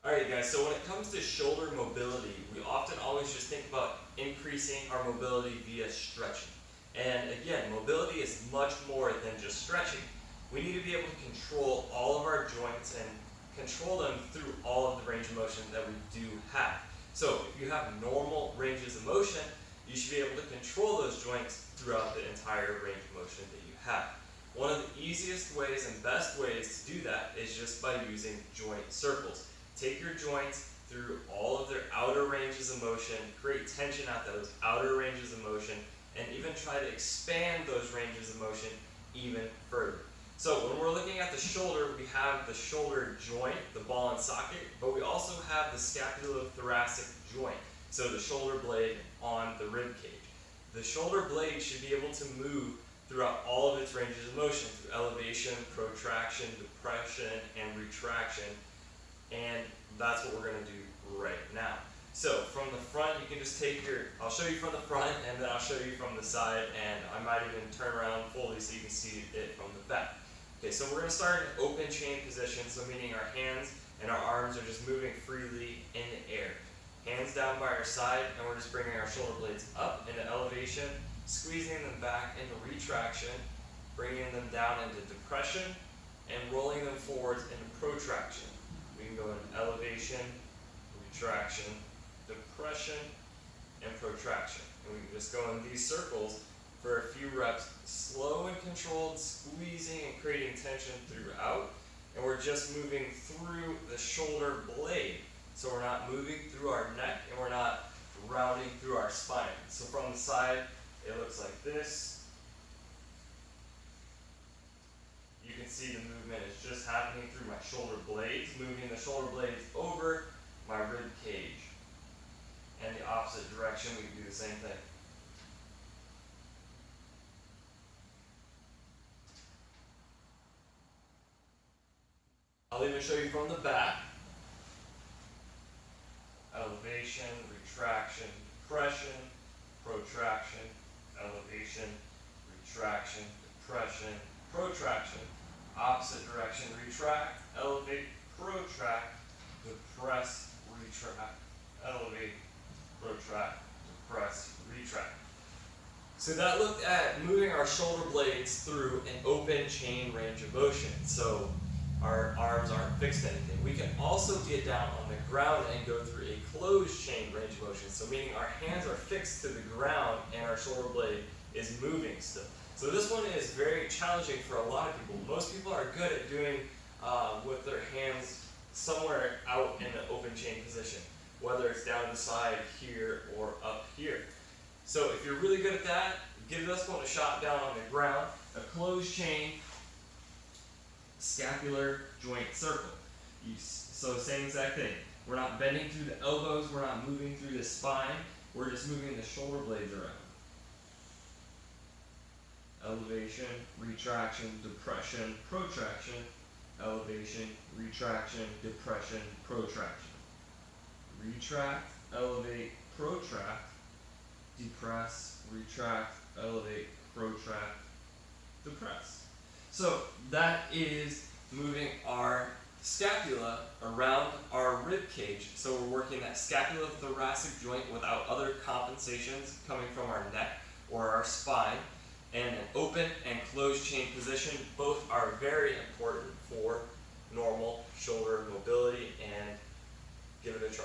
Alright guys, so when it comes to shoulder mobility, we often always just think about increasing our mobility via stretching. And again, mobility is much more than just stretching. We need to be able to control all of our joints and control them through all of the range of motion that we do have. So if you have normal ranges of motion, you should be able to control those joints throughout the entire range of motion that you have. One of the easiest ways and best ways to do that is just by using joint circles. Take your joints through all of their outer ranges of motion, create tension at those outer ranges of motion, and even try to expand those ranges of motion even further. So when we're looking at the shoulder, we have the shoulder joint, the ball and socket, but we also have the scapulothoracic joint, so the shoulder blade on the rib cage. The shoulder blade should be able to move throughout all of its ranges of motion through elevation, protraction, depression, and retraction. And that's what we're going to do right now. So from the front, you can just take I'll show you from the front and then I'll show you from the side, and I might even turn around fully so you can see it from the back. Okay, so we're going to start in open chain position, so meaning our hands and our arms are just moving freely in the air. Hands down by our side, and we're just bringing our shoulder blades up into elevation, squeezing them back into retraction, bringing them down into depression, and rolling them forwards into protraction. We can go in elevation, retraction, depression, and protraction. And we can just go in these circles for a few reps, slow and controlled, squeezing and creating tension throughout. And we're just moving through the shoulder blade. So we're not moving through our neck and we're not rounding through our spine. So from the side, it looks like this. You can see the movement is just happening through my shoulder blades, moving the shoulder blades over my rib cage. And the opposite direction, we can do the same thing. I'll even show you from the back. Elevation, retraction, depression, protraction, elevation, retraction, depression, protraction, opposite direction, retract, elevate, protract, depress, retract, elevate, protract, depress, retract. So that looked at moving our shoulder blades through an open chain range of motion. So our arms aren't fixed to anything. We can also get down on the ground and go through a closed chain range of motion. So meaning our hands are fixed to the ground and our shoulder blade is moving still. So this one is very challenging for a lot of people. Most people are good at doing with their hands somewhere out in an open chain position, whether it's down the side here or up here. So if you're really good at that, give this one a shot down on the ground. A closed chain scapular joint circle. So same exact thing. We're not bending through the elbows, we're not moving through the spine, we're just moving the shoulder blades around. Elevation, retraction, depression, protraction, elevation, retraction, depression, protraction. Retract, elevate, protract, depress, retract, elevate, protract, depress. So that is moving our scapula around our rib cage. So we're working that scapulothoracic joint without other compensations coming from our neck or our spine. And an open and closed chain position, both are very important for normal shoulder mobility, and give it a try.